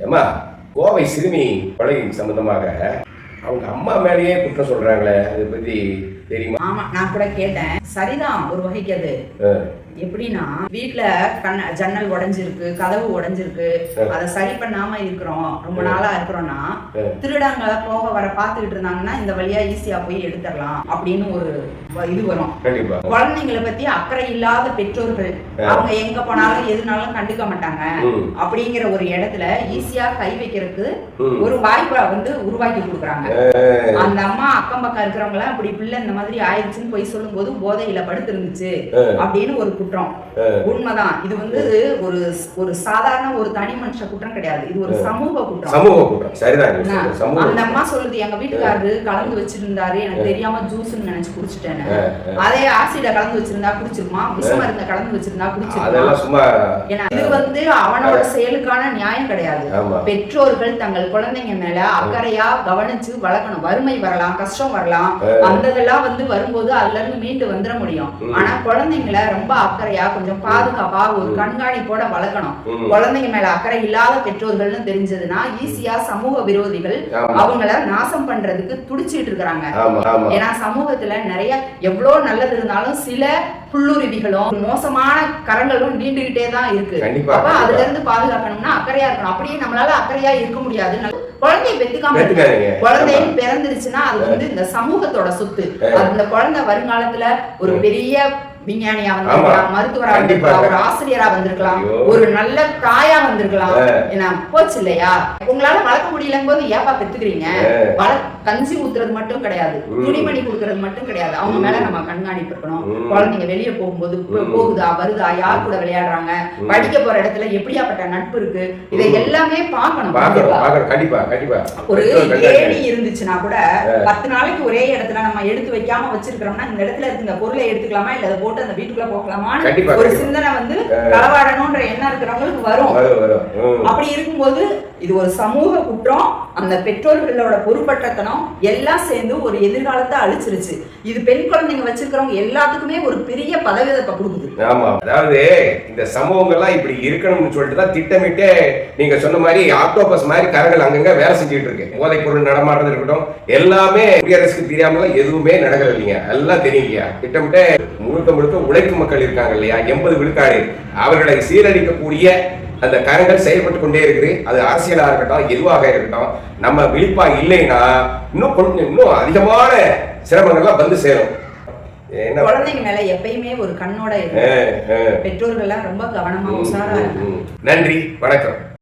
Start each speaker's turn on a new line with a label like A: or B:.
A: ஏமா கோவை சிறுமி கொலை சம்பந்தமாக அவங்க அம்மா மேலேயே குற்றம் சொல்றாங்களே, அதை பத்தி தெரியுமா?
B: ஆமா, நான் கூட கேட்டேன். சரிதான் ஒரு வகைக்கு. அது எப்படின்னா, வீட்டுல ஜன்னல் உடைஞ்சிருக்கு, கதவு உடைஞ்சிருக்கு, அதை சரி பண்ணாம இருக்கிறோம், ரொம்ப நாளா இருக்கிறோம்னா திருடங்க போக வர பாத்துக்கிட்டு இருந்தாங்கன்னா இந்த வழியா ஈஸியா போய் எடுத்துடலாம் அப்படின்னு ஒரு இது வரும். குழந்தைங்களை பத்தி அக்கறை இல்லாத பெற்றோர்கள் அவங்க எங்க போனாலும் எதுனாலும் கண்டுக்க மாட்டாங்க அப்படிங்கிற ஒரு இடத்துல ஈஸியா கை வைக்கிறதுக்கு ஒரு வாய்ப்பை உருவாக்கி கொடுக்குறாங்க. அந்த அம்மா அக்கம் பக்கம் இருக்கிறவங்க இப்படி பிள்ளை இந்த மாதிரி ஆயிடுச்சுன்னு போய் சொல்லும் போது போதையில படுத்து இருந்துச்சு அப்படின்னு ஒரு குற்றம். உண்மைதான். இது ஒரு ஒரு சாதாரண ஒரு தனி மனுஷ குற்றம் கிடையாது, இது ஒரு சமூக குற்றம்.
A: சமூக குற்றம். சரிதான்.
B: அந்த அம்மா சொல்லுது, எங்க வீட்டுக்காரரு கலந்து வச்சிருந்தாரு, எனக்கு தெரியாம ஜூஸ்ன்னு நினைச்சு குடிச்சிட்டேன். அதே ஆசிட கலந்து வச்சிருந்தா குடிச்சிருமா, விஷ மருந்த கலந்து வச்சிருந்தா குடிச்சிருமா. ஏன்னா இது அவனோட செயலுக்கான நியாயம் கிடையாது. பெற்றோர்கள் தங்கள் குழந்தைங்க மேல அக்கறையா கவனிச்சு வளர்க்கணும். வறுமை வரலாம், கஷ்டம் வரலாம், அந்த இதெல்லாம் வரும்போது அதுல இருந்து மீண்டு வந்துட முடியும். ஆனா குழந்தைங்களை ரொம்ப அக்கறையா கொஞ்சம் பாதுகாப்பா ஒரு கண்காணிப்போட வளர்க்கணும். குழந்தைங்க மேல அக்கறை இல்லாத பெற்றோர்கள்னு தெரிஞ்சதுன்னா ஈஸியா சமூக விரோதிகள் அவங்கள நாசம் பண்றதுக்கு துடிச்சிட்டு இருக்கிறாங்க. ஏன்னா சமூகத்துல நிறைய எவ்வளவு நல்லது இருந்தாலும் சில புல்லுருவிகளும் மோசமான கரங்களும் நீண்டுகிட்டே தான் இருக்கு. அப்ப அதுல இருந்து பாதுகாக்கணும்னா அக்கறையா இருக்கணும். அப்படியே நம்மளால அக்கறையா இருக்க முடியாது. குழந்தைய பெத்துக்காம குழந்தையும் பிறந்துருச்சுன்னா அது இந்த சமூகத்தோட சொத்து. அந்த குழந்தை வருங்காலத்துல ஒரு பெரிய விஞ்ஞானியா வந்திருக்கலாம், மருத்துவரா வந்திருக்கலாம், ஒரு ஆசிரியரா வந்திருக்கலாம், ஒரு நல்ல தாயா வந்திருக்கலாம். ஏன்னா போச்சு இல்லையா? உங்களால வளர்க்க முடியலங்க போது ஏப்பா பெத்துக்கிறீங்க? கஞ்சி ஊத்துறது மட்டும் கிடையாது, துணிமணி கொடுக்கறது மட்டும் கிடையாது, அவங்க மேல நம்ம கண்காணிப்பு இருக்கணும். குழந்தைங்க வெளியே போகும்போது போகுதா வருதா, யார் கூட விளையாடுறாங்க, படிக்க போற இடத்துல எப்படியாப்பட்ட நட்பு இருக்கு, இதை எல்லாமே பார்க்கணும். ஒரு ஏணி இருந்துச்சுன்னா கூட 10 நாளைக்கு ஒரே இடத்துல நம்ம எடுத்து வைக்காம வச்சிருக்கிறோம்னா இந்த இடத்துல இருக்க பொருளை எடுத்துக்கலாமா இல்ல போட்டு அந்த வீட்டுக்குள்ள போகலாமான்னு ஒரு சிந்தனை களவாடணும்ன்ற எண்ணம் இருக்கிறவங்களுக்கு வரும். அப்படி இருக்கும்போது இது ஒரு சமூக குற்றம். அந்த பெற்றோர்களோட பொறுப்பற்றத்தனம் எல்லாம் சேர்ந்து ஒரு எதிர்காலத்தை அழிச்சிருச்சு. இது பெண் குழந்தைங்க வச்சிருக்கிறவங்க எல்லாத்துக்குமே ஒரு பெரிய பதவியத்தை கொடுக்குது.
A: ஆமா, அதாவது இந்த சமூகங்கள்லாம் இப்படி இருக்கணும்னு சொல்லிட்டு தான் திட்டமிட்டு நீங்க சொன்ன மாதிரி ஆக்டோபஸ் மாதிரி கரங்கள் அங்கங்க வேலை செஞ்சுட்டு இருக்கு. போதைப் பொருள் நடமாடுறது இருக்கட்டும், எல்லாமே குடியரசுக்கு தெரியாம எதுவுமே நடக்கிறது இல்லைங்க, எல்லாம் தெரியுங்க. திட்டமிட்டு முழுக்க முழுக்க உழைக்கும் மக்கள் இருக்காங்க இல்லையா, 80 விழுக்காடு அவர்களை சீரழிக்கக்கூடிய அந்த கரங்கள் செயல்பட்டு கொண்டே இருக்குது. அது அரசியலா இருக்கட்டும், எதுவாக இருக்கட்டும், நம்ம விழிப்பா இல்லைன்னா இன்னும் அதிகமான சிரமங்கள்லாம் வந்து சேரும்.
B: குழந்தைங்க மேல எப்பயுமே ஒரு கண்ணோட பெற்றோர்கள் எல்லாம் ரொம்ப கவனமா உஷாரா.
A: நன்றி, வணக்கம்.